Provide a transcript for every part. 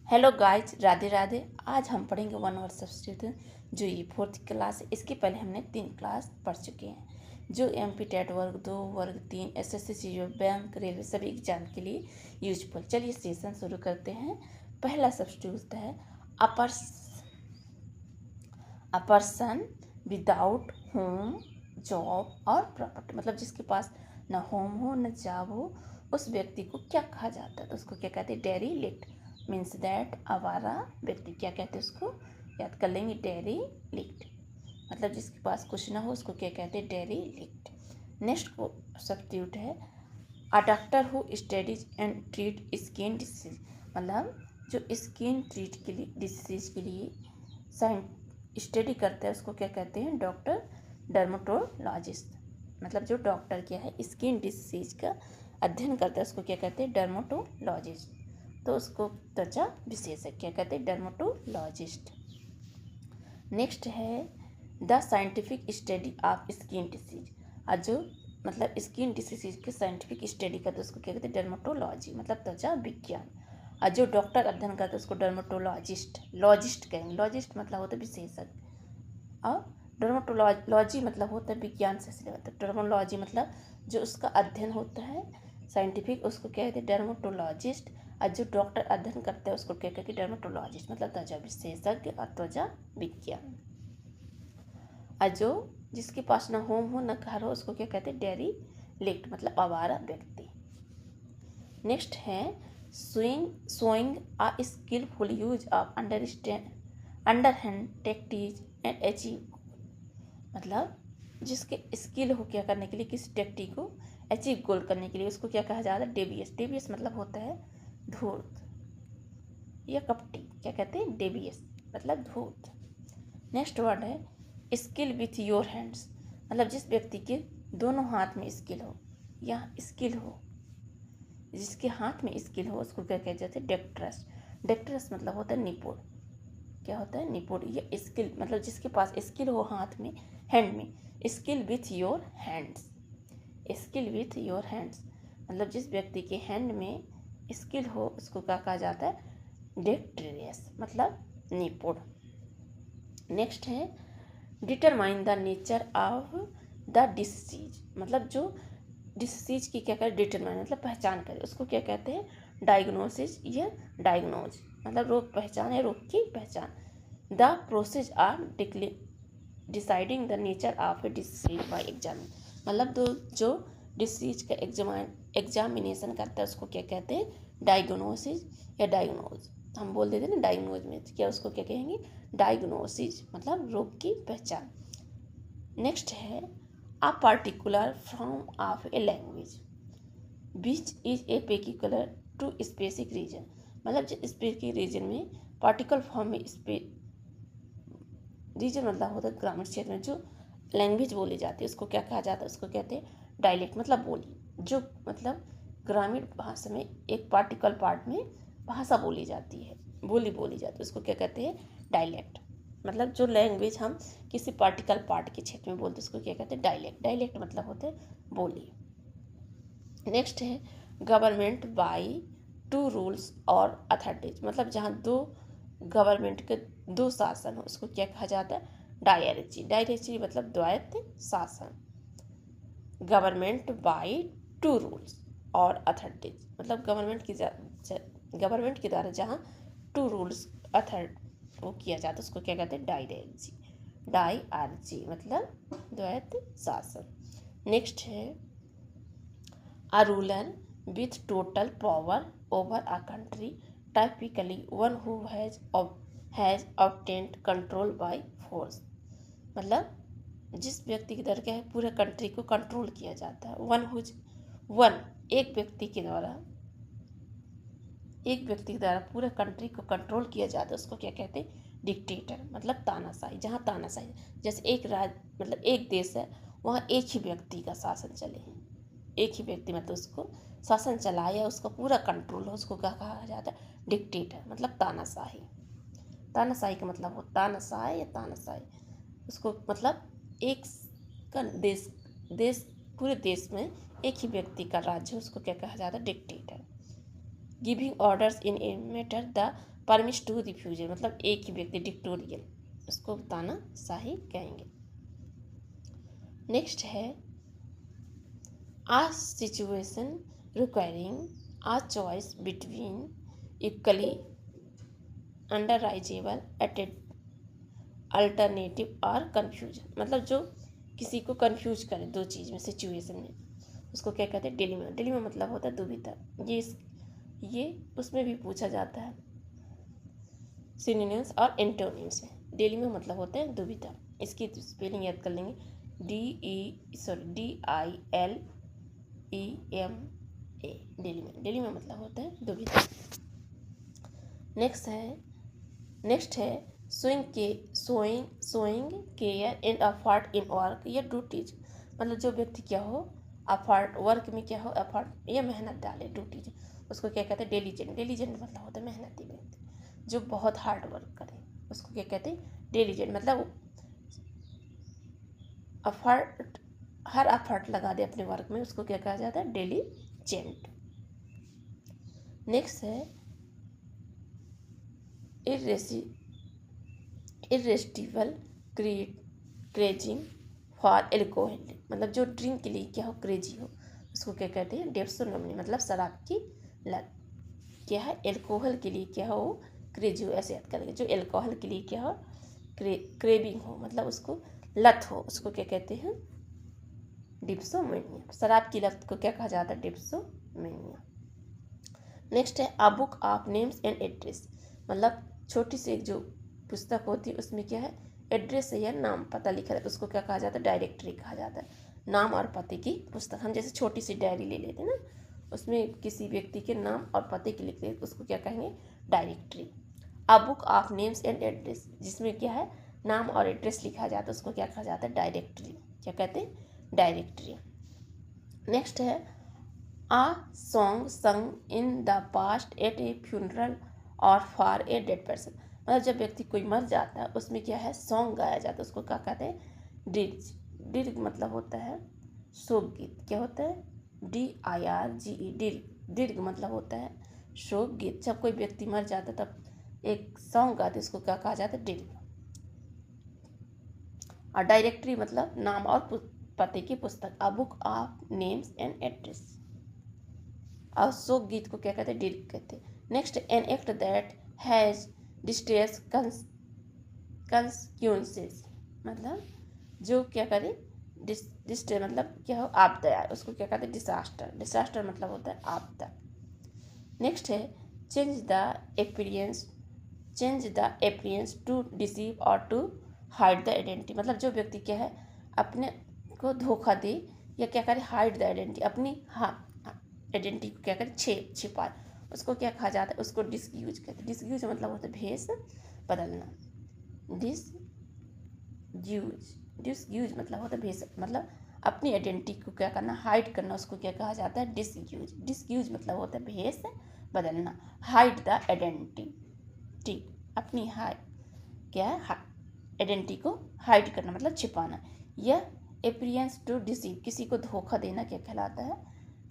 Hello guys, Radhe Radhe. आज हम पढ़ेंगे वन वर्ड सब्स्टिट्यूट जो ये 4th क्लास है। इसके पहले हमने 3 क्लास पढ़ चुके हैं जो एमपी टेट वर्ग 2 वर्ग 3 एसएससी सीजीएल बैंक रेलवे सभी एग्जाम के लिए यूजफुल। चलिए सेशन शुरू करते हैं। पहला सब्स्टिट्यूट है a person without home job और प्रॉपर्टी। मतलब जिसके पास ना होम हो न जॉब हो, उस व्यक्ति को क्या कहा जाता है? तो उसको क्या कहते हैं? डेरीलिक्ट। मीन्स दैट आवारा व्यक्ति। क्या कहते हैं उसको? याद कर लेंगे, डेरीलिक्ट। मतलब जिसके पास कुछ ना हो उसको क्या कहते हैं? डेरीलिक्ट। नेक्स्ट को सब्स्टिट्यूट है a doctor who studies and treat skin disease. मतलब जो स्किन ट्रीट के लिए डिसीज के लिए स्टडी करता है उसको क्या कहते हैं? डॉक्टर। डर्मेटोलॉजिस्ट। मतलब जो डॉक्टर क्या है स्किन डिसीज का अध्ययन करता है उसको क्या कहते हैं? डर्मेटोलॉजिस्ट। तो उसको त्वचा विशेषज्ञ क्या कहते हैं? डर्मेटोलॉजिस्ट। नेक्स्ट है the scientific study of skin disease. और जो मतलब स्किन डिसीज के साइंटिफिक स्टडी करते उसको क्या कहते हैं? डर्मेटोलॉजी। मतलब त्वचा विज्ञान। और जो डॉक्टर अध्ययन करते उसको डर्मेटोलॉजिस्ट। लॉजिस्ट कहेंगे। लॉजिस्ट मतलब होता है विशेषज्ञ और डर्मेटोलॉजी मतलब होता है विज्ञान से संबंधित। डर्मेटोलॉजी मतलब जो उसका अध्ययन होता है साइंटिफिक, उसको क्या कहते हैं? डर्मेटोलॉजिस्ट। और जो डॉक्टर अध्ययन करते हैं उसको क्या कहते हैं? डर्मेटोलॉजिस्ट। मतलब त्वचा विशेषज्ञ और त्वचा विज्ञान। और जो जिसके पास न होम हो न घर हो उसको क्या कहते हैं? डेरीलिक्ट। मतलब आवारा व्यक्ति। नेक्स्ट है showing a skilful use of underhand tactics and achieve. मतलब जिसके स्किल हो क्या करने के लिए, किसी टेक्टिक को अचीव गोल करने के लिए, उसको क्या कहा जाता है? डेवियस। डेवियस मतलब होता है धूर्त या कपटी। क्या कहते हैं? डेवियस मतलब धूर्त। नेक्स्ट वर्ड है स्किल विथ योर हैंड्स। मतलब जिस व्यक्ति के दोनों हाथ में स्किल हो या स्किल हो, जिसके हाथ में स्किल हो उसको क्या कहते हैं? डेक्ट्रस। डेक्ट्रस मतलब होता है निपुण। क्या होता है? निपुण। ये स्किल मतलब जिसके पास स्किल हो हाथ में, हैंड में। Skill with your hands. Skill with your hands मतलब जिस व्यक्ति के हैंड में स्किल हो उसको क्या कहा जाता है? डेक्ट्रियस मतलब निपुण। नेक्स्ट है determine the nature of the disease. मतलब जो डिसीज की क्या करें? डिटरमाइन मतलब पहचान करें, उसको क्या कहते हैं? डायग्नोसिस या डायग्नोज। मतलब रोग पहचान या रोग की पहचान। The process of deciding the nature of a disease by exam. मतलब जो डिसीज का एग्जामिनेशन करता है उसको क्या कहते हैं? डायग्नोसिस या डायग्नोज। हम बोल देते हैं ना डायग्नोज में, क्या उसको क्या कहेंगे? डायग्नोसिस मतलब रोग की पहचान। नेक्स्ट है a particular form of a language which is a peculiar to specific region. मतलब जो स्पेसिफिक रीजन में पार्टिकल फॉर्म में रीजन मतलब होता है ग्रामीण क्षेत्र में जो लैंग्वेज बोली जाती है उसको क्या कहा जाता है? उसको कहते हैं डायलेक्ट। मतलब बोली। जो मतलब ग्रामीण भाषा में एक पार्टिकल पार्ट में भाषा बोली जाती है, बोली जाती है, उसको क्या कहते हैं? डायलेक्ट। मतलब जो लैंग्वेज हम किसी पार्टिकल पार्ट के क्षेत्र में बोलते हैं उसको क्या कहते हैं? डायलेक्ट। डायलेक्ट मतलब होते हैं बोली। नेक्स्ट है गवर्नमेंट बाय टू रूल्स और अथॉरिटीज। मतलब जहाँ दो गवर्नमेंट के दो शासन हो उसको क्या कहा जाता है? डायरेक्सी। डायरेक्सी मतलब द्वैत शासन। गवर्नमेंट बाय टू रूल्स और अथॉरिटीज मतलब गवर्नमेंट के द्वारा जहाँ टू रूल्स वो किया जाता है उसको क्या कहते हैं? डायरेक्सी। डायरेक्सी मतलब द्वैत शासन। नेक्स्ट है a ruler with total power over a country, typically one who has obtained control by force। मतलब जिस व्यक्ति के द्वारा क्या है पूरे कंट्री को कंट्रोल किया जाता है। वन एक व्यक्ति के द्वारा पूरे कंट्री को कंट्रोल किया जाता है उसको क्या कहते हैं? डिक्टेटर। मतलब तानाशाही। जहाँ तानाशाही जैसे एक मतलब एक देश है वहाँ एक ही व्यक्ति का शासन चले, एक ही व्यक्ति मतलब उसको शासन चलाए या उसका पूरा कंट्रोल हो उसको क्या कहा जाता है? डिक्टेटर। मतलब तानाशाही। तानाशाही का मतलब हो तानाशाह या तानाशाही। उसको मतलब एक का देश पूरे देश में एक ही व्यक्ति का राज्य उसको क्या कहा जाता है? Dictator. Giving orders in a matter the permit to refusal मतलब एक ही व्यक्ति, डिक्टोरियल, उसको तानाशाही कहेंगे। नेक्स्ट है आ सिचुएशन रिक्वायरिंग आ चॉइस बिटवीन इक्वली अंडरराइजेबल अल्टरनेटिव और कन्फ्यूजन, मतलब जो किसी को कन्फ्यूज करे दो चीज़ में, सिचुएशन में, उसको क्या कहते हैं, डिलेमा। डिलेमा मतलब होता है दुविधा। ये उसमें भी पूछा जाता है, सिनोनिम्स और एंटोनिम्स है। डिलेमा मतलब होता है दुविधा, इसकी स्पेलिंग याद कर लेंगे, DILEMA। डिलेमा मतलब होता है दुविधा। नेक्स्ट है showing care and effort in work या ड्यूटीज, मतलब जो व्यक्ति क्या हो एफर्ट, वर्क में क्या हो एफर्ट या मेहनत डाले, ड्यूटीज, उसको क्या कहते हैं, डिलीजेंट। डिलीजेंट मतलब होता है मेहनती व्यक्ति, जो बहुत हार्ड वर्क करे, उसको क्या कहते हैं, डिलीजेंट। मतलब एफर्ट, हर एफर्ट लगा दे अपने वर्क में, उसको क्या कहा जाता है, डिलीजेंट। नेक्स्ट है इरेस्टिबल क्रेजिंग फॉर एल्कोहल, मतलब जो ड्रिंक के लिए क्या हो, क्रेजी हो, उसको क्या कहते हैं, डेप्सोनोमनी, मतलब शराब की लत। क्या है, एल्कोहल के लिए क्या हो, क्रेजी हो, ऐसे याद करेंगे। जो एल्कोहल के लिए क्या हो, क्रेविंग हो, मतलब उसको लत हो, उसको क्या कहते हैं, डिप्सोमेनिया। शराब की लत को क्या कहा जाता है, डिप्सोमेनिया। नेक्स्ट है a book of names and address, मतलब छोटी सी एक जो पुस्तक होती है उसमें क्या है, एड्रेस या नाम पता लिखा रहता है, उसको क्या कहा जाता है, डायरेक्टरी कहा जाता है। नाम और पते की पुस्तक, हम जैसे छोटी सी डायरी ले लेते हैं ना, उसमें किसी व्यक्ति के नाम और पते की लिखते हैं, उसको क्या कहेंगे, directory. A book of names and address, जिसमें क्या है, नाम और एड्रेस लिखा जाता है, उसको क्या कहा जाता है, डायरेक्टरी। क्या कहते हैं, डायरेक्टरी। नेक्स्ट है a song sung in the past at a funeral or for a dead person, मतलब जब व्यक्ति कोई मर जाता है उसमें क्या है, सॉन्ग गाया जाता है, उसको क्या कहते हैं, डिर्ज। डिर्ग मतलब होता है शोक गीत। क्या होता है, DIRGE, डिर्ग। डिर्ग मतलब होता है शोक गीत। जब कोई व्यक्ति मर जाता है तब एक सॉन्ग गाते, उसको क्या कहा जाता है, डिर्ग। और डायरेक्टरी मतलब नाम और पते की पुस्तक, a book of names and address. और शोक गीत को क्या कहते हैं, डिर्ग कहते हैं। Next, an act that has distress consequences, मतलब जो क्या करे, डिस्ट्रेस मतलब क्या हो, आपदा, उसको क्या कहते हैं, डिसास्टर। डिसास्टर मतलब होता है आपदा। नेक्स्ट है change the appearance to deceive or to hide the identity, मतलब जो व्यक्ति क्या है अपने को धोखा दे या क्या करे, हाइड द आइडेंटिटी, अपनी आइडेंटिटी को क्या करे, छिपाए, उसको क्या कहा जाता है, उसको डिसग्यूज कहते हैं। डिसग्यूज मतलब होता है भेष बदलना। डिसग्यूज मतलब होता है भेष, मतलब अपनी आइडेंटिटी को क्या करना, हाइड करना, उसको क्या कहा जाता है, डिसग्यूज। डिसग्यूज मतलब होता है भेष बदलना। हाइड द आइडेंटिटी, अपनी क्या है, आइडेंटिटी को हाइड करना मतलब छिपाना। यह अपीयरेंस टू डिसीव, किसी को धोखा देना क्या कहलाता है,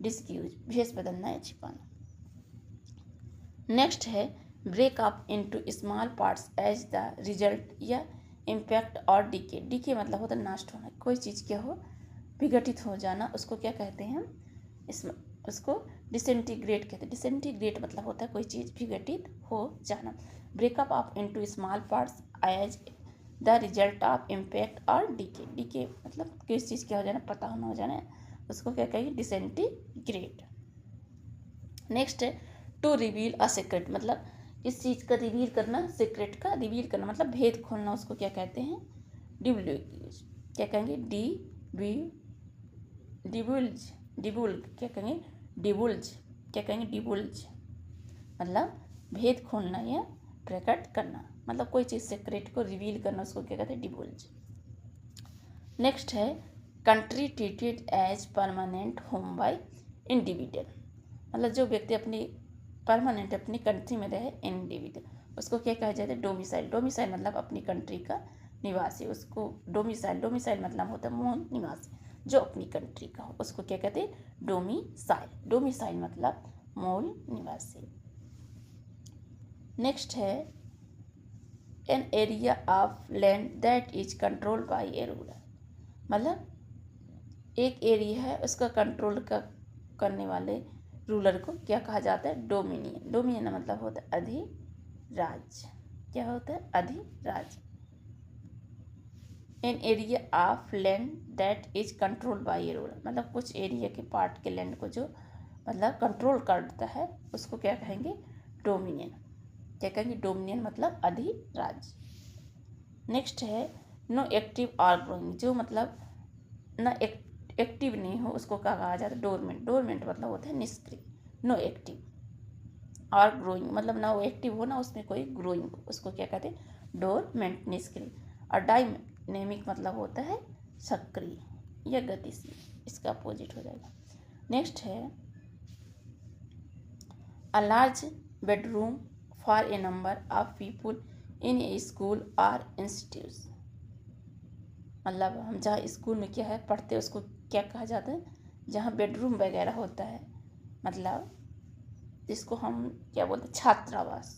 डिसग्यूज, भेष बदलना या छिपाना। नेक्स्ट है break up into small parts as the result या इम्पैक्ट और डीके। डीके मतलब होता है नष्ट होना, कोई चीज़ क्या हो, विघटित हो जाना, उसको क्या कहते हैं, उसको डिसइंटीग्रेट कहते हैं। डिसइंटीग्रेट मतलब होता है कोई चीज़ विघटित हो जाना। Break up of into small parts as the result of impact or decay. Decay मतलब किस चीज़ क्या हो जाना, पता होना हो जाना, उसको क्या कहेंगे, डिसइंटीग्रेट। नेक्स्ट है टू रिवील अ सीक्रेट, मतलब इस चीज़ का रिवील करना, सीक्रेट का रिवील करना मतलब भेद खोलना, उसको क्या कहते हैं, डिवल्यूज। क्या कहेंगे, डिवुल्ज, क्या कहेंगे, डिवुल्ज। क्या कहेंगे, डिवुल्ज मतलब भेद खोलना या प्रकट करना, मतलब कोई चीज़ सीक्रेट को रिवील करना, उसको क्या कहते हैं, डिवुल्ज। नेक्स्ट है country treated as permanent home by individual, मतलब जो व्यक्ति अपनी परमानेंट अपनी कंट्री में रहे, इंडिविजुअल, उसको क्या कहा जाता है, डोमिसाइल। डोमिसाइल मतलब अपनी कंट्री का निवासी, उसको डोमिसाइल मतलब होता है मूल निवासी, जो अपनी कंट्री का हो, उसको क्या कहते हैं, डोमिसाइल। डोमिसाइल मतलब मूल निवासी। नेक्स्ट है an area of land that is controlled by A ruler. मतलब एक एरिया है, उसका कंट्रोल करने वाले रूलर को क्या कहा जाता है? डोमिनियन। डोमिनियन मतलब होता है अधिराज्य। क्या होता है? अधिराज्य। An area of land that is controlled by A ruler, मतलब कुछ एरिया के पार्ट के लैंड को जो मतलब कंट्रोल करता है उसको क्या कहेंगे? डोमिनियन। क्या कहेंगे? डोमिनियन मतलब अधिराज्य। नेक्स्ट है नो एक्टिव और ग्रोइंग, जो मतलब ना एक्टिव नहीं हो उसको क्या कहा जाता है? डोरमेंट। डोरमेंट मतलब होता है निष्क्रिय। नो एक्टिव और ग्रोइंग मतलब ना वो एक्टिव हो ना उसमें कोई ग्रोइंग हो, उसको क्या कहते हैं? डोरमेंट, निष्क्रिय। और डायनेमिक मतलब होता है सक्रिय या गतिशील, इसका अपोजिट हो जाएगा। नेक्स्ट है a large bedroom for a number of people in A school और इंस्टीट्यूट। मतलब हम जहाँ स्कूल में क्या है पढ़ते हैं उसको क्या कहा जाता है? जहाँ बेडरूम वगैरह होता है, मतलब जिसको हम क्या बोलते हैं? छात्रावास।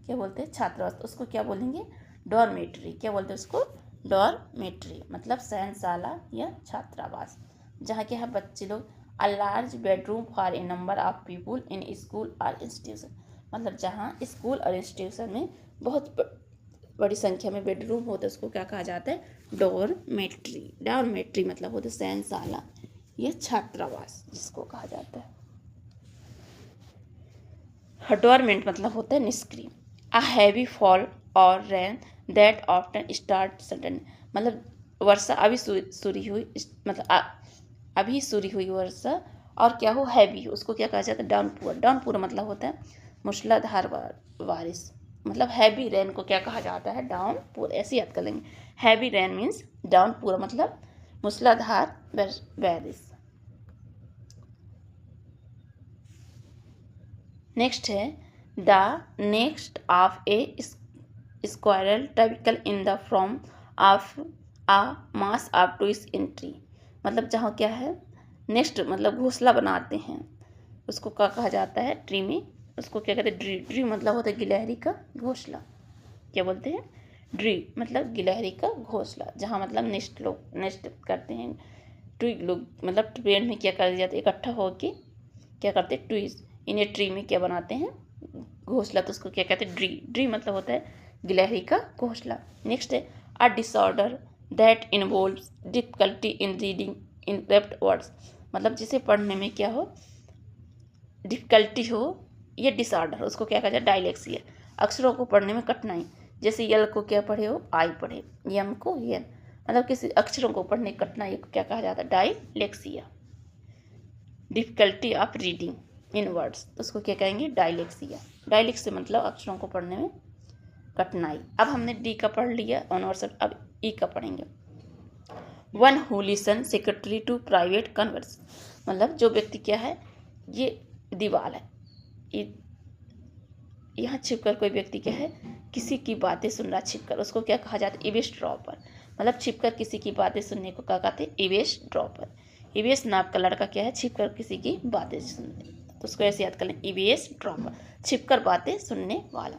क्या बोलते हैं? छात्रावास। तो उसको क्या बोलेंगे? डॉर्मेट्री। क्या बोलते हैं उसको? डॉर्मेट्री मतलब शयनशाला या छात्रावास, जहाँ क्या है बच्चे लोग। A large bedroom for a number of people in school और इंस्टीट्यूशन, मतलब जहाँ स्कूल और इंस्टीट्यूशन में बहुत बड़ी संख्या में बेडरूम होते हैं उसको क्या कहा जाता है? डॉर्मेट्री। डॉर्मेट्री मतलब होता है शयनशाला या छात्रावास जिसको कहा जाता है। डॉर्मेंट मतलब होता है निष्क्रिय। अ हैवी फॉल और rain that often start sudden, मतलब वर्षा अभी शुरू हुई, मतलब अभी शुरू हुई वर्षा और क्या हो? हैवी, उसको क्या कहा जाता है? डाउनपुअर। डाउनपुअर मतलब होता है मूसलाधार बारिश। मतलब हैवी रेन को क्या कहा जाता है? डाउनपुअर। ऐसे याद कर लेंगे। हैवी रेन मीन्स डाउनपुअर मतलब मूसलाधार बारिश। नेक्स्ट है the nest of a squirrel typical in the form of a mass of twigs in tree, मतलब जहाँ क्या है नेक्स्ट मतलब घोंसला बनाते हैं उसको क्या कहा जाता है? ट्री में। उसको क्या कहते हैं? ड्री। ड्री मतलब होता है गिलहरी का घोंसला। क्या बोलते हैं? ड्री मतलब गिलहरी का घोंसला, जहाँ मतलब नेस्ट लोग नेस्ट करते हैं। ट्वी लोग मतलब पेड़ में क्या कर जाते हैं? इकट्ठा होके क्या करते हैं? ट्वीज इन ए ट्री में क्या बनाते हैं? घोंसला। तो उसको क्या कहते हैं? ड्री। ड्री मतलब होता है गिलहरी का घोंसला। नेक्स्ट है a disorder that involves difficulty in reading in left words, मतलब जिसे पढ़ने में क्या हो? डिफिकल्टी हो, ये डिसऑर्डर हो, उसको क्या कहा जाए? डायलेक्सिया। अक्षरों को पढ़ने में कठिनाई, जैसे यल को क्या पढ़े हो? आई पढ़े, यम को यन, मतलब किसी अक्षरों को पढ़ने की कठिनाई को क्या कहा जाता है? Dyslexia. Difficulty of reading in words, तो उसको क्या कहेंगे? डायलेक्सिया। डायलेक्सिया मतलब अक्षरों को पढ़ने में कठिनाई। अब हमने डी का पढ़ लिया ऑनवर्स, अब ई का पढ़ेंगे। One who listen secretly to private converse, मतलब जो व्यक्ति क्या है? ये दीवार है, यहाँ छिपकर कोई व्यक्ति क्या है? किसी की बातें सुन रहा छिपकर, उसको क्या कहा जाता है? इवेस ड्रॉपर। मतलब छिपकर किसी की बातें सुनने को क्या कहते हैं? इवेस ड्रॉपर। इवेस नाम का लड़का क्या है? छिपकर किसी की बातें सुनने, तो उसको ऐसे याद कर लें, इवेस ड्रॉपर, छिपकर बातें सुनने वाला।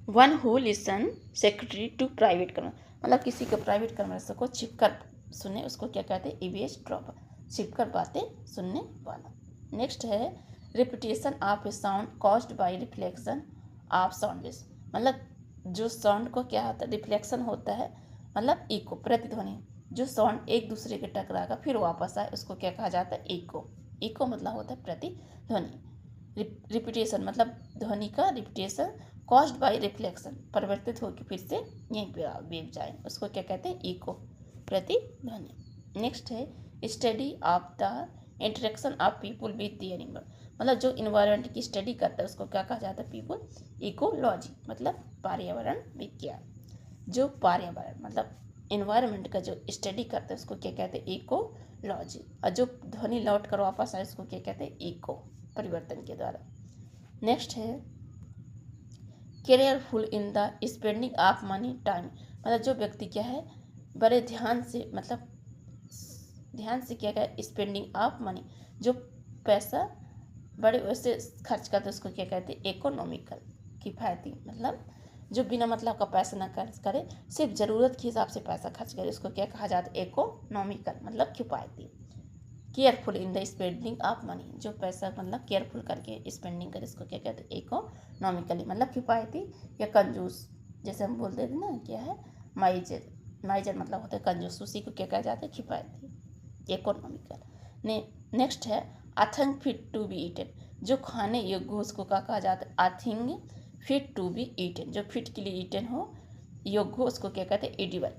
One who listen secretly to private converse, मतलब किसी के प्राइवेट कन्वर्स को छिपकर सुने, उसको क्या कहते हैं? इवेस ड्रॉपर, छिपकर बातें सुनने वाला। नेक्स्ट है repetition of A sound caused by reflection of sound waves, मतलब जो साउंड को क्या होता है? रिफ्लेक्शन होता है, मतलब इको, प्रतिध्वनि। जो साउंड एक दूसरे के टकराकर फिर वापस आए उसको क्या कहा जाता है? इको। इको मतलब होता है प्रतिध्वनि। रिपीटेशन मतलब ध्वनि का रिपीटेशन, कॉज्ड बाय रिफ्लेक्शन, परिवर्तित होकर फिर से यहीं पे वेव जाए, उसको क्या कहते हैं? इको, प्रतिध्वनि। नेक्स्ट है study of the interaction of people with the animal, मतलब जो इन्वायरमेंट की स्टडी करता है उसको क्या कहा जाता है? पीपुल। इकोलॉजी मतलब पर्यावरण विज्ञान। जो पर्यावरण मतलब इन्वायरमेंट का जो स्टडी करता है उसको क्या कहते हैं? इकोलॉजी। और जो ध्वनि लौट कर वापस आए उसको क्या कहते हैं? इको, परिवर्तन के द्वारा। नेक्स्ट है careful in the spending of money time, मतलब जो व्यक्ति क्या है? बड़े ध्यान से, मतलब ध्यान से क्या है? स्पेंडिंग ऑफ मनी, जो पैसा बड़े वैसे खर्च करते हैं उसको क्या कहते हैं इकोनॉमिकल, किफ़ायती। मतलब जो बिना मतलब का पैसा ना खर्च करे, सिर्फ ज़रूरत के हिसाब से पैसा खर्च करे, उसको क्या कहा जाता है इकोनॉमिकल मतलब किफ़ायती। Careful in the spending of money, जो पैसा मतलब केयरफुल करके स्पेंडिंग करे, इसको क्या कहते हैं इकोनॉमिकली मतलब किफ़ायती या कंजूस। जैसे हम बोलते थे ना क्या है माइजर, माइजर मतलब होता है कंजूस, उसी को क्या कहा जाता है किफ़ायती इकोनॉमिकल। नेक्स्ट है a thing fit to be eaten, जो खाने योग्य हो उसको क्या कहा जाता है a thing fit to be eaten, जो फिट के लिए ईटन हो योग्य हो उसको क्या कहते हैं एडिबल।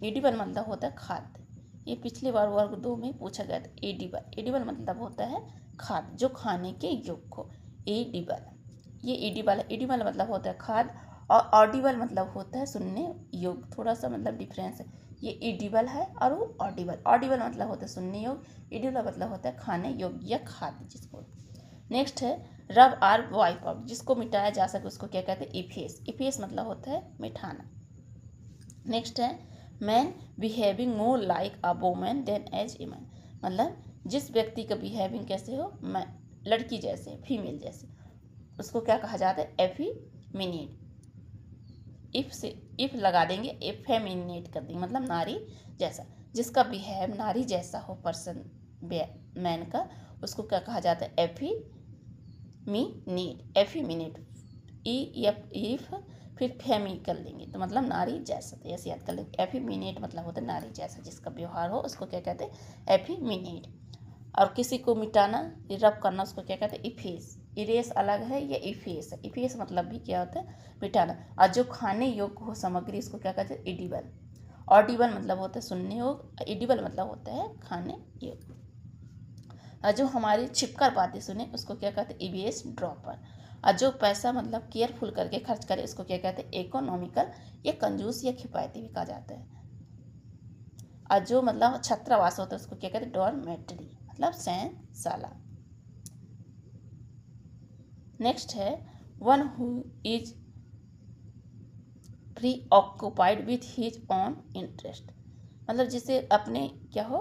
एडिबल मतलब होता है खाद्य, ये पिछली बार वर्ग 2 में पूछा गया था। एडिबल, एडिबल मतलब होता है खाद्य जो खाने के योग्य हो, एडिबल। ये एडिबल है, एडिबल मतलब होता है खाद्य, और ऑडिबल मतलब होता है सुनने योग्य, थोड़ा सा मतलब डिफरेंस है। ये एडिबल है और वो ऑडिबल, ऑडिबल मतलब होता है सुनने योग्य, एडिबल मतलब होता है खाने योग्य या खाद्य जिसको। नेक्स्ट है रब आर वाइप आउट, जिसको मिटाया जा सके उसको क्या कहते हैं इफेस, इफेस मतलब होता है मिटाना। नेक्स्ट है man behaving more like a woman than as a man, मतलब जिस व्यक्ति का बिहेविंग कैसे हो मैं लड़की जैसे फीमेल जैसे, उसको क्या कहा जाता है एफीमिनेट। इफ से इफ लगा देंगे एफेमिनेट कर देंगे मतलब नारी जैसा, जिसका बिहेव नारी जैसा हो पर्सन मैन का, उसको क्या कहा जाता है एफीमिनेट, एफीमिनेट। इफ फिर फेमी कर लेंगे तो मतलब नारी जैसा, तो ऐसे याद कर लेंगे। एफीमिनेट मतलब होता है नारी जैसा, जिसका व्यवहार हो उसको क्या कहते हैं एफीमिनेट। और किसी को मिटाना रब करना उसको क्या कहते हैं इफेस। इरेस अलग है या इफेस है, इफेस मतलब भी क्या होता है मिटाना। और जो खाने योग्य हो सामग्री उसको क्या कहते हैं एडिबल। ऑडिबल मतलब होता है सुनने योग्य, एडिबल मतलब होता है खाने योग्य। और जो हमारी छिपकर बातें सुने उसको क्या कहते हैं ईवीएस ड्रॉपर। और जो पैसा मतलब केयरफुल करके खर्च करे उसको क्या कहते हैं इकोनॉमिकल या कंजूस या किफायती भी कहा जाता है। और जो मतलब छात्रावास होता है उसको क्या कहते हैं डॉर्मेटरी मतलब शयनशाला। नेक्स्ट है one who is pre occupied with his on interest, मतलब जिसे अपने क्या हो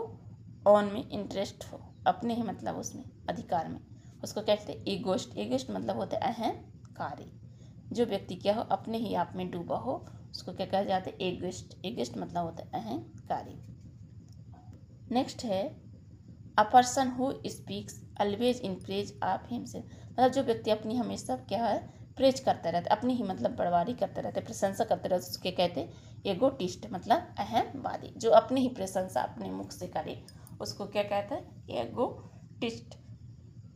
ऑन में इंटरेस्ट हो, अपने ही मतलब उसमें अधिकार में, उसको कहते हैं ईगोइस्ट। ईगोइस्ट मतलब होता है अहंकारी, जो व्यक्ति क्या हो अपने ही आप में डूबा हो उसको क्या कहा जाता है ईगोइस्ट। ईगोइस्ट मतलब होता है अहंकारी। नेक्स्ट है a person who speaks always in praise of himself, मतलब जो व्यक्ति अपनी हमेशा क्या है प्रेज करता रहता है, अपनी ही मतलब बड़वारी करता रहता है, प्रशंसा करते रहते हैं, उसके कहते हैं एगोटिस्ट मतलब अहमवादी। जो अपनी ही प्रशंसा अपने मुख से करे उसको क्या कहता है एगोटिस्ट,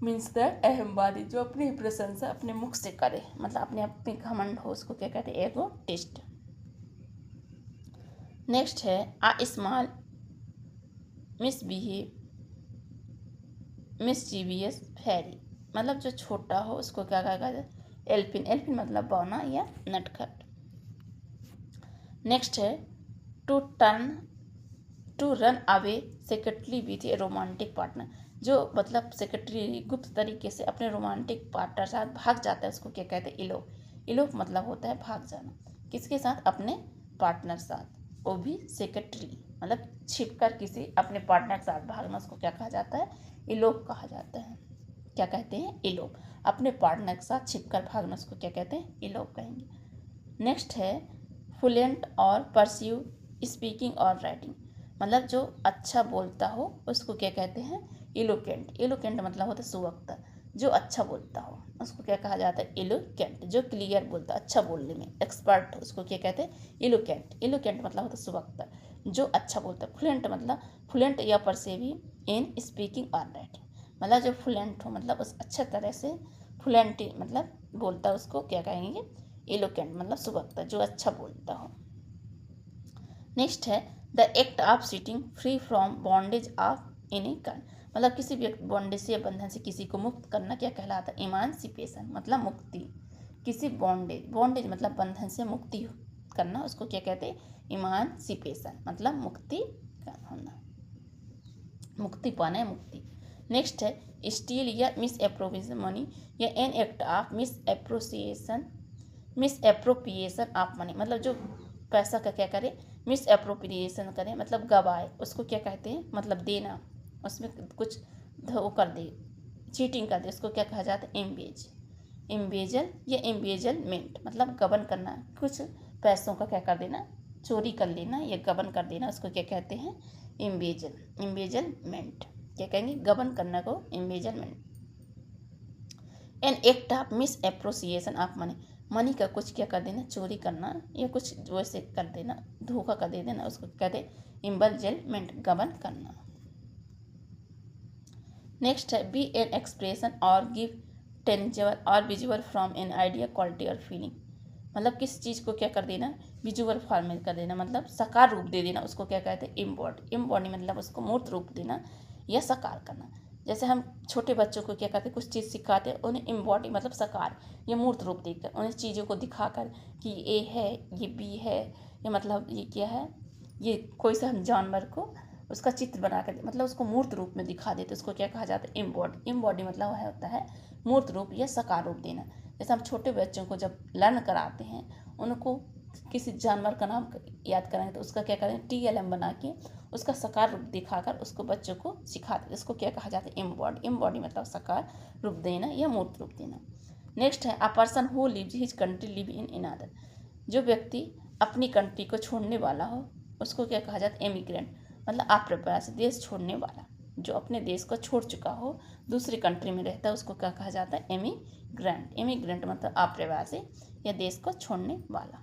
मीन्स दैट अहमवादी, जो अपनी ही प्रशंसा अपने मुख से करे मतलब अपने आप में घमंड हो उसको क्या कहते हैं एगोटिस्ट। नेक्स्ट है अ स्मॉल मिसचीवियस फेरी, मतलब जो छोटा हो उसको क्या कहा जाता है एल्फिन। एल्फिन मतलब बौना या नटखट। नेक्स्ट है to run away secretly with a romantic partner, जो मतलब सेक्रेटरी गुप्त तरीके से अपने रोमांटिक पार्टनर साथ भाग जाता है उसको क्या कहते हैं इलोप। इलोप मतलब होता है भाग जाना, किसके साथ अपने पार्टनर साथ, वो भी सेक्रेटरी मतलब छिपकर किसी अपने पार्टनर के साथ भागना उसको क्या कहा जाता है इलोप कहा जाता है। क्या कहते हैं इलोप, अपने पार्टनर के साथ छिपकर भागना उसको क्या कहते हैं इलोप कहेंगे। नेक्स्ट है फ्लुएंट और परस्यू स्पीकिंग और राइटिंग, मतलब जो अच्छा बोलता हो उसको क्या कहते हैं इलोकेंट। इलोकेंट मतलब होता है सुवक्ता, जो अच्छा बोलता हो उसको क्या कहा जाता है इलोकेंट। जो क्लियर बोलता है अच्छा बोलने में एक्सपर्ट उसको क्या कहते हैं इलोकेंट। इलोकेंट मतलब होता है सुवक्ता जो अच्छा बोलता है। फ्लुएंट मतलब फ्लुएंट या परसेविंग इन स्पीकिंग और राइटिंग, मतलब जो फ्लुएंट हो मतलब उस अच्छे तरह से फ्लुएंट मतलब बोलता है उसको क्या कहेंगे इलोकेंट मतलब सुवक्ता जो अच्छा बोलता हो। नेक्स्ट है the act of sitting free from bondage of any kind, मतलब किसी भी बॉन्डेज से या बंधन से किसी को मुक्त करना क्या कहलाता है इमानसिपेशन मतलब मुक्ति। किसी बॉन्डेज, बॉन्डेज मतलब बंधन से मुक्ति करना उसको क्या कहते हैं इमानसिपेशन मतलब मुक्ति होना, मुक्ति पाना है मुक्ति। नेक्स्ट है स्टील या मिस अप्रोप्रिएशन मनी या N act of miss appropriation of money, मतलब जो पैसा का क्या करे मिस अप्रोप्रिएशन करे मतलब गवाए उसको क्या कहते हैं मतलब देना, उसमें कुछ वो कर दे चीटिंग कर दे उसको क्या कहा जाता है, एम्बेजल या एम्बेजलमेंट, मतलब गबन करना, कुछ पैसों का क्या कर देना, चोरी कर लेना या गबन कर देना, उसको क्या कहते हैं, एम्बेजलमेंट। क्या कहेंगे, गबन करना को embezzlement. An act of misappropriation of money, money का कुछ क्या कर देना, चोरी करना या कुछ वैसे कर देना, धोखा कर दे देना, उसको कहते हैं एम्बेजलमेंट, गबन करना। नेक्स्ट है बी एन एक्सप्रेशन और गिव टेंजिबल और visual from an idea, quality और फीलिंग, मतलब किस चीज़ को क्या कर देना, विजुअल फॉर्म में कर देना, मतलब साकार रूप दे देना, उसको क्या कहते हैं, इम्बॉडी, मतलब उसको मूर्त रूप देना या साकार करना। जैसे हम छोटे बच्चों को क्या कहते हैं, कुछ चीज़ सिखाते हैं, उन्हें इम्बॉडी मतलब साकार या मूर्त रूप देकर, उन्हें चीज़ों को दिखाकर कि ये है, ये बी है, ये मतलब ये क्या है, ये कोई सा हम जानवर को उसका चित्र बना कर मतलब उसको मूर्त रूप में दिखा देते, उसको क्या कहा जाता है, इम्बॉडी मतलब वह होता है मूर्त रूप या साकार रूप देना। जैसे हम छोटे बच्चों को जब लर्न कराते हैं, उनको किसी जानवर का नाम याद कराएंगे तो उसका क्या करें, TLM बना के उसका साकार रूप दिखाकर उसको बच्चों को सिखाते, इसको क्या कहा जाता है, इम्बॉडी मतलब साकार रूप देना या मूर्त रूप देना। नेक्स्ट है a person who lives his country live in another, जो व्यक्ति अपनी कंट्री को छोड़ने वाला हो उसको क्या कहा जाता है, एमिग्रेंट, मतलब अप्रवासी, देश छोड़ने वाला, जो अपने देश को छोड़ चुका हो दूसरी कंट्री में रहता है उसको क्या कहा जाता है, एमिग्रेंट मतलब अप्रवासी या देश को छोड़ने वाला।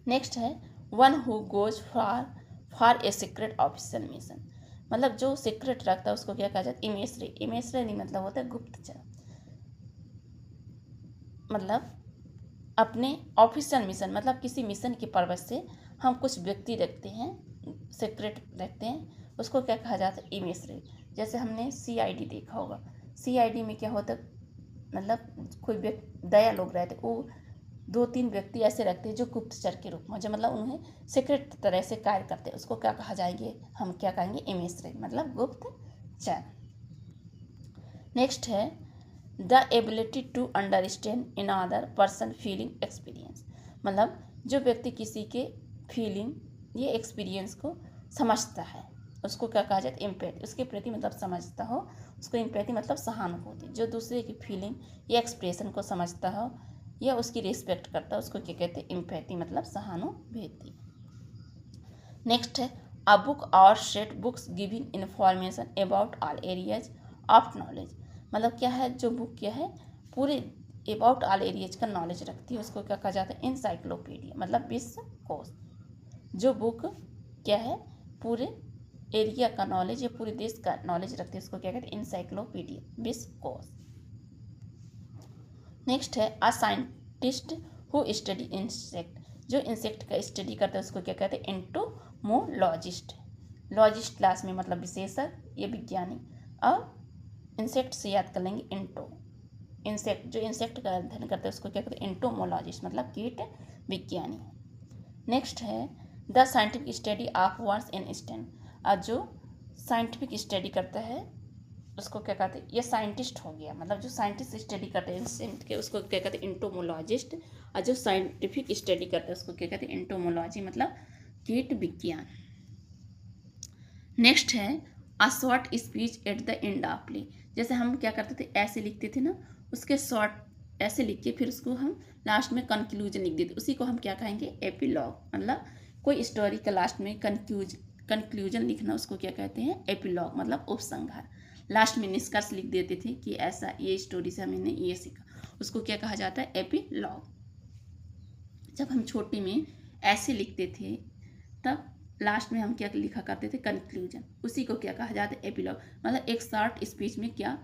नेक्स्ट है one who goes for a secret official mission, मतलब जो सीक्रेट रखता है उसको क्या कहा जाता है, इमेजरी मतलब होता है गुप्तचर, मतलब अपने ऑफिशियल मिशन मतलब किसी मिशन की पर्पज से हम कुछ व्यक्ति रखते हैं, सीक्रेट रखते हैं, उसको क्या कहा जाता है, इमेजरी। जैसे हमने CID देखा होगा, CID में क्या होता है, मतलब कोई व्यक्ति दया लोग रहते, वो 2-3 व्यक्ति ऐसे रखते हैं जो गुप्तचर के रूप में, जो मतलब उन्हें सीक्रेट तरह से कार्य करते हैं, उसको क्या कहा जाएंगे, हम क्या कहेंगे, इमेजरी मतलब गुप्तचर। नेक्स्ट है the ability to understand in other person feeling experience, मतलब जो व्यक्ति किसी के फीलिंग ये एक्सपीरियंस को समझता है उसको क्या कहा जाता है, एम्पैथी, उसके प्रति मतलब समझता हो उसको, एम्पैथी मतलब सहानुभूति, जो दूसरे की फीलिंग या एक्सप्रेशन को समझता हो या उसकी रिस्पेक्ट करता है उसको क्या कहते हैं, एम्पैथी मतलब सहानुभूति। नेक्स्ट है अ बुक और set books giving information about all areas of knowledge, मतलब क्या है, जो बुक क्या है पूरे अबाउट ऑल एरियाज का नॉलेज रखती है उसको क्या कहा जाता है, इंसाइक्लोपीडिया मतलब विश्वकोश, जो बुक क्या है पूरे एरिया का नॉलेज या पूरे देश का नॉलेज रखती है उसको क्या कहते हैं, इंसाइक्लोपीडिया विश्वकोश। नेक्स्ट है a scientist who study insect, जो इंसेक्ट का स्टडी करता है उसको क्या कहते हैं, एंटोमोलॉजिस्ट, लॉजिस्ट क्लास में मतलब विशेषज्ञ या विज्ञानी, और इंसेक्ट से याद कर लेंगे इंसेक्ट, जो इंसेक्ट का अध्ययन करते हैं उसको क्या कहते हैं, एंटोमोलॉजिस्ट मतलब कीट विज्ञानी। नेक्स्ट है the scientific study of words in stem, और जो साइंटिफिक स्टडी करता है उसको क्या कहते हैं, ये साइंटिस्ट हो गया, मतलब जो साइंटिस्ट स्टडी करते हैं इंसेक्ट के उसको क्या कहते हैं, एंटोमोलॉजिस्ट, और जो साइंटिफिक स्टडी करते हैं उसको क्या कहते हैं, एंटोमोलॉजी मतलब कीट विज्ञान। नेक्स्ट है a short speech at the end of play, जैसे हम क्या करते थे ऐसे लिखते थे ना, उसके शॉर्ट ऐसे लिख के फिर उसको हम लास्ट में कंक्लूजन लिख देते, उसी को हम क्या कहेंगे, एपिलॉग, मतलब कोई स्टोरी का लास्ट में कंक्लूजन लिखना उसको क्या कहते हैं, एपिलॉग मतलब उपसंहार, लास्ट में निष्कर्ष लिख देते थे कि ऐसा ये स्टोरी से हमने ये सीखा, उसको क्या कहा जाता है, एपिलॉग। जब हम छोटे में ऐसे लिखते थे तब लास्ट में हम क्या लिखा करते थे, कंक्लूजन, उसी को क्या कहा जाता है, एपिलॉग, मतलब एक शॉर्ट स्पीच में क्या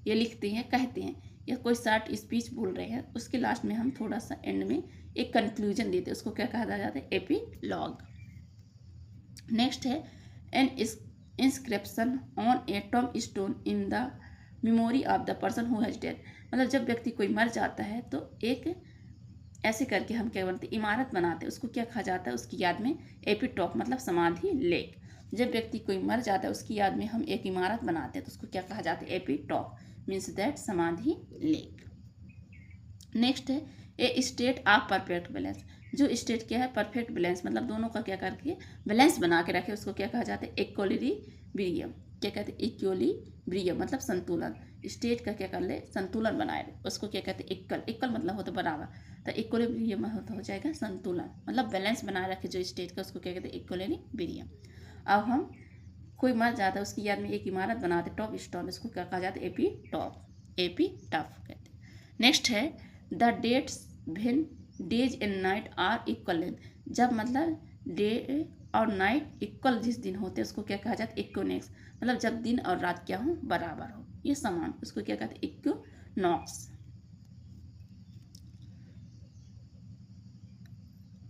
ये लिखते हैं, कहते हैं, या कोई शॉर्ट स्पीच बोल रहे हैं उसके लास्ट में हम थोड़ा सा एंड में एक कंक्लूजन देते हैं उसको क्या कहा जाता है, एपिलॉग। नेक्स्ट है N inscription on A Tom stone in the memory of the person who has dead, मतलब जब व्यक्ति कोई मर जाता है तो एक ऐसे करके हम क्या बनते, इमारत बनाते हैं, उसको क्या कहा जाता है, उसकी याद में एपिटॉप मतलब समाधि लेख, जब व्यक्ति कोई मर जाता है उसकी याद में हम एक इमारत बनाते हैं तो उसको क्या कहा जाता है, एपिटॉप मीन्स दैट समाधि लेख। नेक्स्ट है ए स्टेट ऑफ परफेक्ट बैलेंस, जो स्टेट क्या है, परफेक्ट बैलेंस मतलब दोनों का क्या करके बैलेंस बना के रखे उसको क्या कहा जाता है, इक्विलिब्रियम, क्या कहते हैं, इक्विलिब्रियम। ब्रियम मतलब संतुलन, स्टेट का क्या कर ले संतुलन बनाए, उसको क्या कहते हैं इक्वल, इक्वल मतलब होता है बराबर, तो इक्विलिब्रियम हो जाएगा संतुलन, मतलब बैलेंस बनाए रखे जो स्टेट का, उसको क्या कहते हैं इक्विलिब्रियम। अब हम कोई मर जाता है उसकी याद में एक इमारत बनाते टॉप स्टोन, उसको क्या कहा जाता है एपी टॉप, एपी टॉप कहते हैं। नेक्स्ट है the dates when days and night are equal length, जब मतलब डे और नाइट इक्वल जिस दिन होते हैं उसको क्या कहा जाता है इक्विनेक्स, मतलब जब दिन और रात क्या हो बराबर हो, ये समान, उसको क्या कहते हैं इक्विनॉक्स।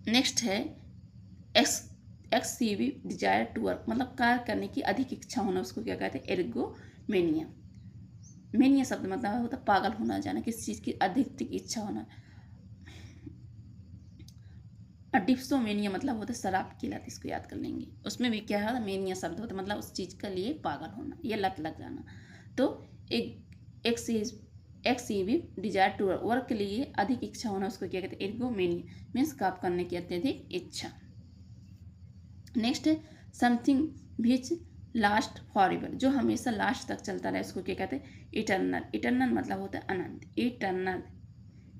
नेक्स्ट है एक्ससीवी डिजायर टू वर्क, मतलब कार्य करने की अधिक इच्छा होना, उसको क्या कहते हैं एर्गोमेनिया। मेनिया शब्द मतलब होता है पागल होना जाना, किसी चीज़ की अधिक इच्छा होना। डिप्सोमेनिया मतलब होता है शराब की लत, इसको याद कर लेंगे, उसमें भी क्या है मेनिया शब्द होता है मतलब उस चीज़ के लिए पागल होना, ये लत लग जाना। तो एक एक्सीविव डिजायर टू वर्क के लिए अधिक इच्छा होना, उसको क्या कहते हैं एर्गोमेनिया, मीन्स काम करने की अत्यधिक इच्छा। नेक्स्ट है something which last for ever, जो हमेशा लास्ट तक चलता रहे, उसको क्या कहते हैं इटर्नल, इटर्नल मतलब होता है अनंत, इटर्नल,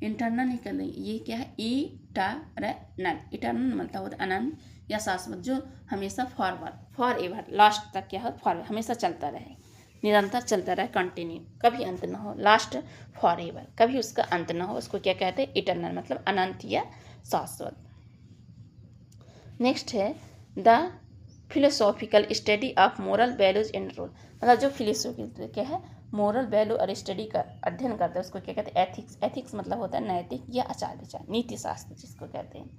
इंटरनल नहीं कर देंगे, ये क्या है इटर्नल, इटर्नल मतलब होता है अनंत या शाश्वत, जो हमेशा फॉरवर्ड फॉर एवर लास्ट तक क्या है फॉर हमेशा चलता रहे, निरंतर चलता रहे, कंटिन्यू, कभी अंत ना हो, लास्ट फॉर एवर कभी उसका अंत ना हो, उसको क्या कहते हैं इटर्नल मतलब अनंत या शाश्वत। नेक्स्ट है the philosophical study of moral values and rule, मतलब जो फिलोसॉफी क्या है मोरल वैल्यू और स्टडी का अध्ययन करता है, उसको क्या कहते हैं एथिक्स, एथिक्स मतलब होता है नैतिक या आचार विचार, नीति शास्त्र जिसको कहते हैं।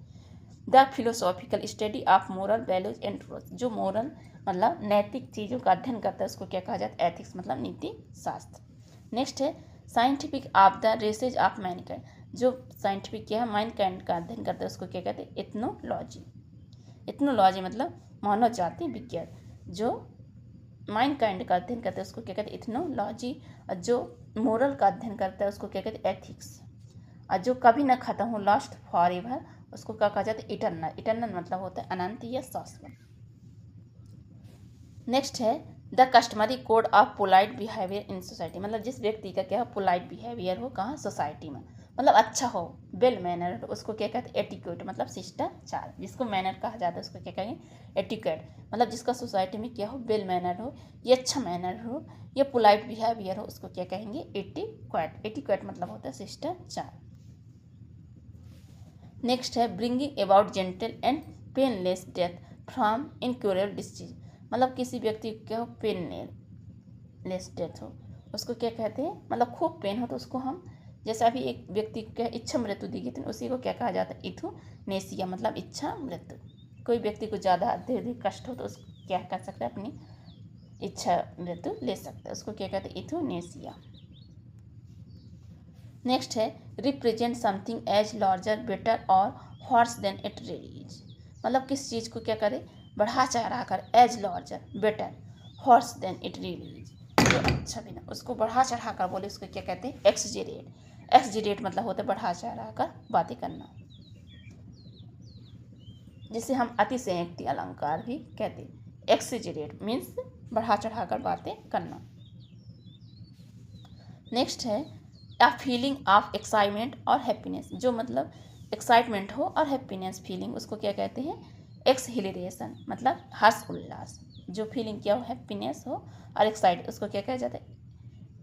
The philosophical study of moral values and rules, जो मोरल मतलब नैतिक चीज़ों का अध्ययन करता है, उसको क्या कहा जाता है एथिक्स मतलब नीति शास्त्र। नेक्स्ट है scientific of the races of Mankind, जो साइंटिफिक क्या है माइनकाइंड का अध्ययन करता है, उसको क्या कहते हैं एथनोलॉजी, एथनोलॉजी मतलब मानव जाति विज्ञान, जो माइनकाइंड का अध्ययन करता है उसको क्या कहते हैं इथनोलॉजी, और जो मोरल का अध्ययन करता है उसको क्या कहते हैं एथिक्स, और जो कभी ना खत्म हो लास्ट फॉर एवर उसको क्या कहा जाता है इटर्नल, इटर्नल मतलब होता है अनंत या शाश्वत। नेक्स्ट है the customary code of polite behaviour in society, मतलब जिस व्यक्ति का क्या पोलाइट बिहेवियर हो कहाँ सोसाइटी में, मतलब अच्छा हो वेल मैनर, उसको क्या कहते हैं एटिक्यूट मतलब शिष्टाचार, जिसको मैनर कहा जाता है उसको क्या कहेंगे एटिक्यूट, मतलब जिसका सोसाइटी में क्या हो वेल मैनर हो, ये अच्छा मैनर हो, ये पोलाइट बिहेवियर हो, उसको क्या कहेंगे एटिक्यूट, एटिक्यूट मतलब होता है शिष्टाचार। नेक्स्ट है bringing about gentle and painless death from incurable disease, मतलब किसी व्यक्ति को क्या हो पेनलेस डेथ हो, उसको क्या कहते हैं मतलब खूब पेन हो तो उसको हम, जैसे अभी एक व्यक्ति को क्या इच्छा मृत्यु दी गई थी उसी को क्या कहा जाता है इथुनेसिया मतलब इच्छा मृत्यु, कोई व्यक्ति को ज़्यादा अत्यधिक कष्ट हो तो उसको क्या कर सकता है अपनी इच्छा मृत्यु ले सकता है, उसको क्या कहते हैं इथुनेसिया। नेक्स्ट है represent something as larger better or worse than it really is, मतलब किस चीज़ को क्या करे बढ़ा चढ़ा कर as larger better worse than it really is, जो अच्छा भी ना उसको बढ़ा चढ़ा कर बोले उसको क्या कहते हैं एक्सजेरेट, एक्सजेरेट मतलब होता है बढ़ा चढ़ा कर बातें करना, जिसे हम अतिशयोक्ति अलंकार भी कहते हैं, एक्सजेरेट मीन्स बढ़ा चढ़ा कर बातें करना। नेक्स्ट है अ फीलिंग ऑफ एक्साइटमेंट और हैप्पीनेस, जो मतलब एक्साइटमेंट हो और हैप्पीनेस फीलिंग, उसको क्या कहते हैं एक्सहिलेशन मतलब हर्ष उल्लास, जो फीलिंग क्या हो हैप्पीनेस हो और एक्साइट उसको क्या कहा जाता है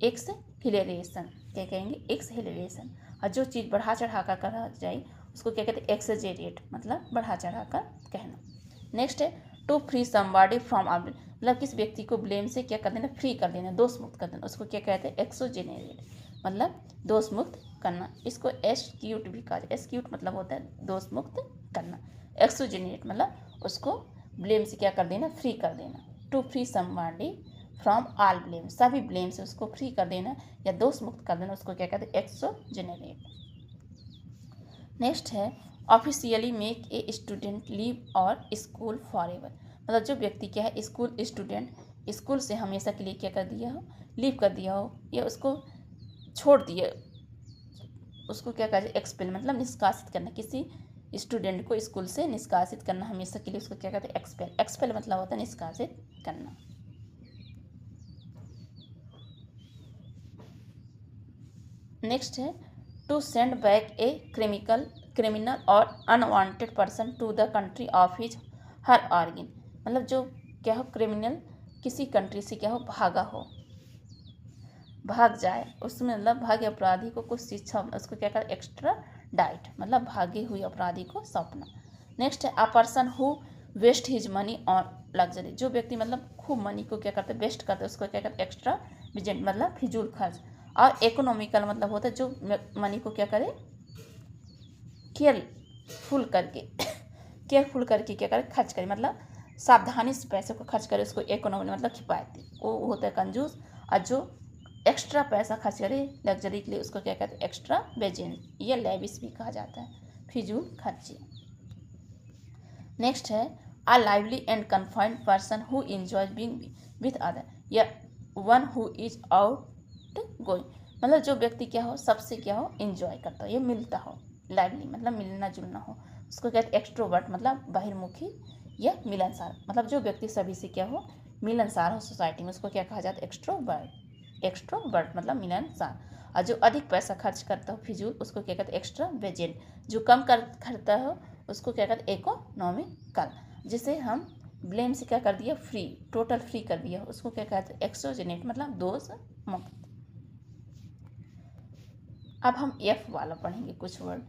एक्सहिलेशन, क्या कहेंगे एक्सहिलेशन, और जो चीज़ बढ़ा चढ़ा कर कहा जाए उसको क्या कहते हैं एक्सजेरेट मतलब बढ़ा चढ़ा कर कहना। नेक्स्ट है to free somebody from orbit, मतलब किस व्यक्ति को ब्लेम से क्या कर देना फ्री कर देना दोष मुक्त कर देना, उसको क्या कहते हैं एक्सोजेनेरेट मतलब दोष मुक्त करना, इसको एस्क्यूट भी कहा जाए, एस्क्यूट मतलब होता है दोष मुक्त करना, एक्सोजेनेरेट मतलब उसको ब्लेम से क्या कर देना फ्री कर देना, to free somebody from all blame सभी ब्लेम से उसको फ्री कर देना या दोष मुक्त कर देना, उसको क्या कहते हैं एक्सोजेनेरेट। नेक्स्ट है officially make a student leave और स्कूल फॉर एवर, मतलब जो व्यक्ति क्या है स्कूल स्टूडेंट स्कूल से हमेशा के लिए क्या कर दिया हो लीव कर दिया हो या उसको छोड़ दिया, उसको क्या कहा जाए एक्सपेल मतलब निष्कासित करना, किसी स्टूडेंट को स्कूल से निष्कासित करना हमेशा के लिए उसको क्या कहते हैं एक्सपेल, एक्सपेल मतलब होता है निष्कासित करना। नेक्स्ट है to send back a criminal or unwanted person to the country of his her origin. मतलब जो क्या हो, क्रिमिनल किसी कंट्री से क्या हो, भागा हो, भाग जाए, उसमें मतलब भागे अपराधी को कुछ शिक्षा, उसको क्या कर, एक्स्ट्रा डाइट, मतलब भागे हुए अपराधी को सौंपना। नेक्स्ट है a person who waste his money on luxury. जो व्यक्ति मतलब खूब मनी को क्या करते, वेस्ट करते, उसको क्या करते, एक्स्ट्रा विजेंट, मतलब फिजूल खर्च। और इकोनॉमिकल मतलब होता है जो मनी को क्या करे, केयरफुल करके केयरफुल करके क्या करे, खर्च करे, मतलब सावधानी से पैसे को खर्च करे, उसको इकोनॉमी मतलब किफायती, वो होता है कंजूस। और जो एक्स्ट्रा पैसा खर्च करे लग्जरी के लिए, उसको क्या कहते हैं, एक्स्ट्रा वेजेंट या लेविश भी कहा जाता है, फिजूल खर्ची। नेक्स्ट है a lively and confident person who enjoy being with other या one who is outgoing. मतलब जो व्यक्ति क्या हो, सबसे क्या हो, एंजॉय करता हो या मिलता हो, लाइवली मतलब मिलना जुलना हो, उसको कहते हैं एक्सट्रोवर्ट, मतलब बहिर्मुखी या मिलनसार। मतलब जो व्यक्ति सभी से क्या हो, मिलनसार हो सोसाइटी में, उसको क्या कहा जाता है, एक्स्ट्रोवर्ट मतलब मिलनसार। और जो अधिक पैसा खर्च करता हो फिजूल, उसको क्या कहते हैं, एक्स्ट्रा वेजेंट। जो कम करता हो, उसको क्या कहते हैं, इकोनॉमिकल। जिसे हम ब्लेम से क्या कर दिया, फ्री, टोटल फ्री कर दिया, उसको क्या कहते हैं, एक्सोजेनेट, मतलब दोष मुक्त। अब हम एफ वाला पढ़ेंगे कुछ वर्ड।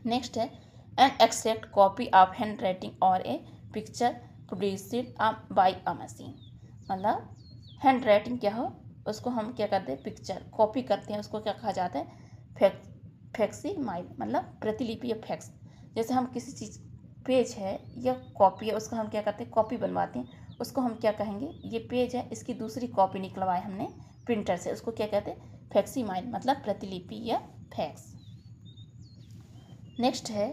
नेक्स्ट है an exact copy of handwriting or a picture produced by a machine. मतलब हैंड राइटिंग क्या हो, उसको हम क्या करते हैं, पिक्चर कॉपी करते हैं, उसको क्या कहा जाता है, फैक्सिमाइल, मतलब प्रतिलिपि या फैक्स। जैसे हम किसी चीज़ पेज है या कॉपी है, उसको हम क्या करते हैं, कॉपी बनवाते हैं, उसको हम क्या कहेंगे, ये पेज है, इसकी दूसरी कॉपी निकलवाए हमने प्रिंटर से, उसको क्या कहते हैं, फैक्सिमाइल, मतलब प्रतिलिपि या फैक्स। नेक्स्ट है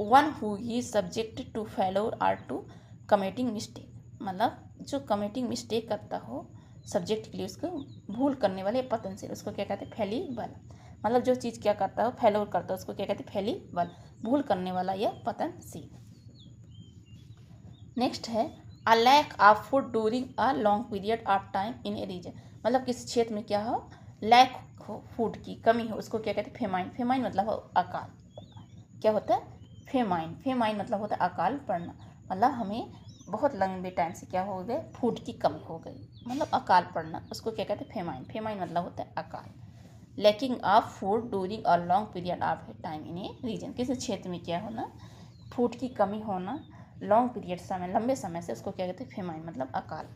one who is subjected to failure or to committing mistake. मतलब जो कमिटिंग मिस्टेक करता हो सब्जेक्ट के लिए, उसको भूल करने वाले पतनशील, उसको क्या कहते हैं, फेलिबल। मतलब जो चीज़ क्या करता हो, फेलोर करता हो, उसको क्या कहते हैं, फेलिबल, भूल करने वाला या पतनशील। नेक्स्ट है a lack of food during a long period of time in a region. मतलब किसी क्षेत्र में क्या हो, लैक हो, फूड की कमी हो, उसको क्या कहते हैं, फेमाइन। फेमाइन मतलब हो अकाल। क्या होता है, फेमाइन मतलब होता है अकाल पड़ना। मतलब हमें बहुत लंबे टाइम से क्या हो गए, फूड की कमी हो गई, मतलब अकाल पड़ना, उसको क्या कहते हैं, फेमाइन मतलब होता है अकाल। Lacking of food during a long period of time in a region. किसी क्षेत्र में क्या होना, फूड की कमी होना लॉन्ग पीरियड समय, लंबे समय से, उसको क्या कहते हैं, फेमाइन मतलब अकाल।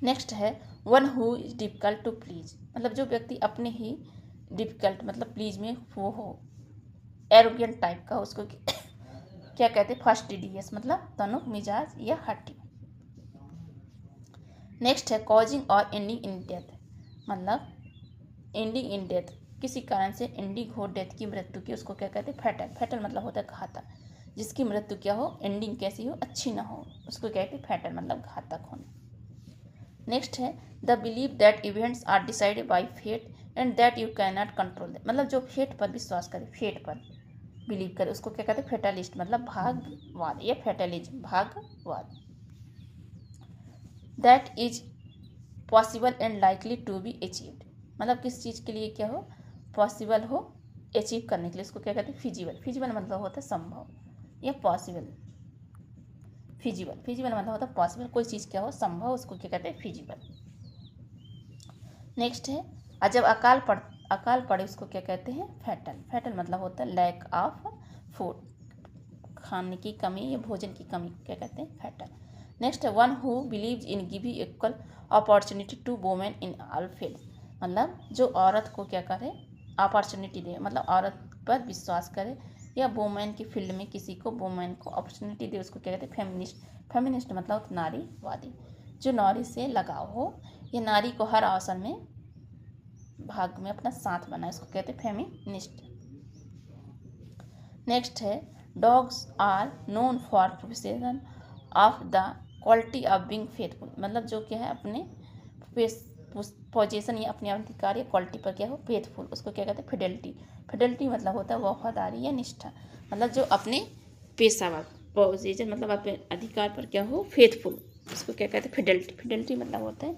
नेक्स्ट है one who is difficult to please. मतलब जो व्यक्ति अपने ही डिफिकल्ट मतलब प्लीज में वो हो, एरोगेंट टाइप का, उसको क्या कहते हैं, फास्टिडियस, मतलब तनुक मिजाज या हट्टी। नेक्स्ट है कॉजिंग और एंडिंग इन डेथ। मतलब एंडिंग इन डेथ, किसी कारण से एंडिंग हो डेथ की, मृत्यु की, उसको क्या कहते हैं, फैटल। फैटल मतलब होता है घातक, जिसकी मृत्यु क्या हो, एंडिंग कैसी हो, अच्छी ना हो, उसको क्या कहते हैं, फैटल मतलब घातक होना। नेक्स्ट है the believe that events are decided by fate and that you can not control that. मतलब जो फेट पर विश्वास करे, फेट पर बिलीव करे, उसको क्या कहते हैं, फेटलिस्ट, मतलब भागवाद या फेटलिज्म, भागवाद। That is possible and likely to be achieved. मतलब किस चीज़ के लिए क्या हो, पॉसिबल हो, अचीव करने के लिए, उसको क्या कहते हैं, फिजिबल। फिजिबल मतलब होता है संभव या पॉसिबल। फिजिबल मतलब होता है पॉसिबल, कोई चीज़ क्या हो, संभव, उसको क्या कहते हैं, फिजिबल। नेक्स्ट है और जब अकाल पड़े, उसको क्या कहते हैं, फैटल। फैटल मतलब होता है लैक ऑफ फूड, खाने की कमी या भोजन की कमी को क्या कहते हैं, फैटल। नेक्स्ट है one who believes in giving equal opportunity to women in all fields. मतलब जो औरत को क्या करे, अपॉर्चुनिटी दे, मतलब औरत पर विश्वास करे या वुमेन की फील्ड में किसी को, वुमेन को अपॉर्चुनिटी दे, उसको क्या कहते हैं, फेमिनिस्ट। फेमिनिस्ट मतलब नारीवादी, जो नारी से लगाव हो या नारी को हर अवसर में भाग में अपना साथ बनाए, उसको कहते हैं फेमिनिस्ट। नेक्स्ट है dogs are known for profession of the quality of being faithful. मतलब जो क्या है, अपने पोजीशन या अपने अधिकार या क्वालिटी पर क्या हो, फेथफुल, उसको क्या कहते हैं, फिडेलिटी। फिडेलिटी मतलब होता है वफादारी या निष्ठा। मतलब जो अपने पेशा पोजीशन मतलब अपने अधिकार पर क्या हो, फेथफुल, उसको क्या कहते हैं, फिडेलिटी। फिडेलिटी मतलब होता है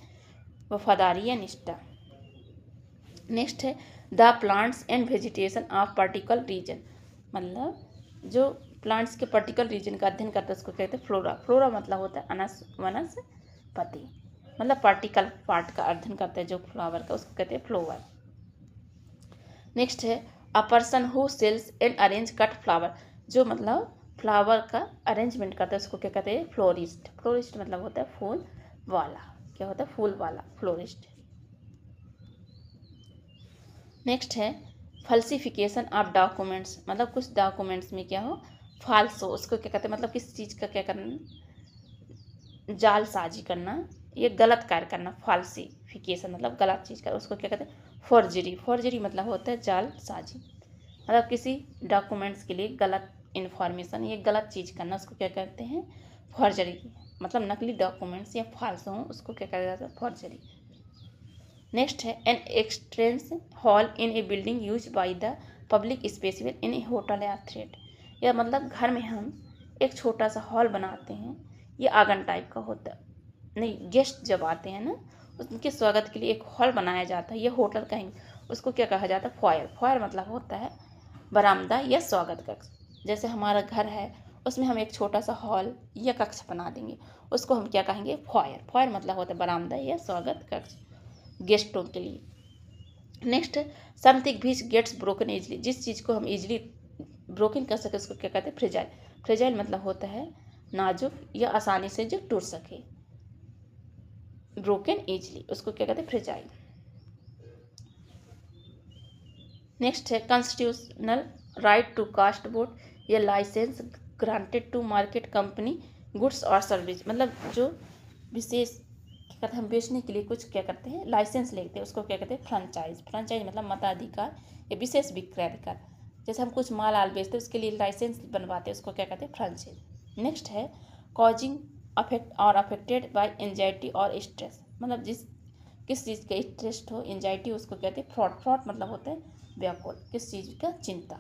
वफादारी या निष्ठा। नेक्स्ट है the plants and vegetation of particular region, मतलब जो प्लांट्स के पर्टिकुलर रीजन का अध्ययन करता है उसको कहते हैं फ्लोरा। फ्लोरा मतलब होता है वनस्पति, मतलब पार्टिकल पार्ट का अध्ययन करता है जो फ्लावर का, उसको कहते हैं फ्लोवर। नेक्स्ट है a person who sells and arrange cut flower, जो मतलब फ्लावर का अरेंजमेंट करता है उसको क्या कहते हैं फ्लोरिस्ट। फ्लोरिस्ट मतलब होता है फूल वाला, क्या होता है फूल वाला, फ्लोरिस्ट। नेक्स्ट है फल्सिफिकेशन ऑफ डॉक्यूमेंट्स, मतलब कुछ डॉक्यूमेंट्स में क्या हो फाल्स हो, उसको क्या कहते हैं मतलब किस चीज़ का क्या करना, जालसाजी करना, ये गलत कार्य करना। फाल्सिफिकेशन मतलब गलत चीज़ का, उसको क्या कहते हैं फॉर्जरी। फॉर्जरी मतलब होता है जालसाजी, मतलब किसी डॉक्यूमेंट्स के लिए गलत इन्फॉर्मेशन, ये गलत चीज़ करना, उसको क्या कहते हैं फॉर्जरी। मतलब नकली डॉक्यूमेंट्स या फाल्स हों उसको क्या कहा जाता है फॉर्जरी। नेक्स्ट है an entrance hall in a building used by the public specific in a hotel या थ्रेट, या मतलब घर में हम एक छोटा सा हॉल बनाते हैं, ये आंगन टाइप का होता है, नहीं गेस्ट जब आते हैं ना उनके स्वागत के लिए एक हॉल बनाया जाता है, ये होटल कहेंगे, उसको क्या कहा जाता है फॉयर। फॉयर मतलब होता है बरामदा या स्वागत कक्ष। जैसे हमारा घर है उसमें हम एक छोटा सा हॉल या कक्ष बना देंगे, उसको हम क्या कहेंगे फॉयर। फॉयर मतलब होता है बरामदा या स्वागत कक्ष गेस्टों के लिए। Next something which gets broken easily, जिस चीज़ को हम इजली ब्रोकन कर सके उसको क्या कहते हैं फ्रेजाइल। फ्रेजाइल मतलब होता है नाजुक या आसानी से जो टूट सके, ब्रोकन इजली, उसको क्या कहते हैं फ्रेजाइल। नेक्स्ट है constitutional right to cast vote या licence granted to market company goods or service, मतलब जो विशेष क्या कहते हैं हम बेचने के लिए कुछ क्या करते हैं लाइसेंस लेते हैं, उसको क्या कहते हैं फ्रेंचाइज। फ्रेंचाइज मतलब मताधिकार या विशेष विक्रय अधिकार। जैसे हम कुछ माल आल बेचते हैं उसके लिए लाइसेंस बनवाते हैं, उसको क्या कहते हैं फ्रेंचाइज। नेक्स्ट है कॉजिंग अफेक्ट और अफेक्टेड बाय एंजाइटी और स्ट्रेस, मतलब किस चीज़ का स्ट्रेस हो एंजाइटी उसको कहते हैं फ्रॉड। फ्रॉड मतलब होता है व्याकुल, किस चीज़ का चिंता,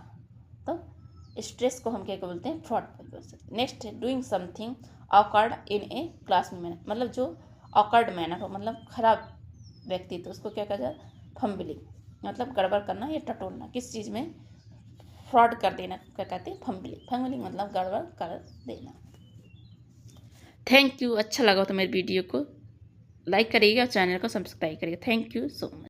तो स्ट्रेस को हम क्या बोलते हैं फ्रॉड बोल सकते हैं। नेक्स्ट है doing something occurred in A class manner, मतलब जो ऑकर्ड मैनर हो मतलब खराब व्यक्ति, तो उसको क्या कहा जाए फम्बलिंग, मतलब गड़बड़ करना या टटोलना, किस चीज़ में फ्रॉड कर देना क्या कहते हैं फम्बलिंग। फम्बलिंग मतलब गड़बड़ कर देना। थैंक यू, अच्छा लगा तो मेरे वीडियो को लाइक करिएगा, चैनल को सब्सक्राइब करिएगा। Thank you so much.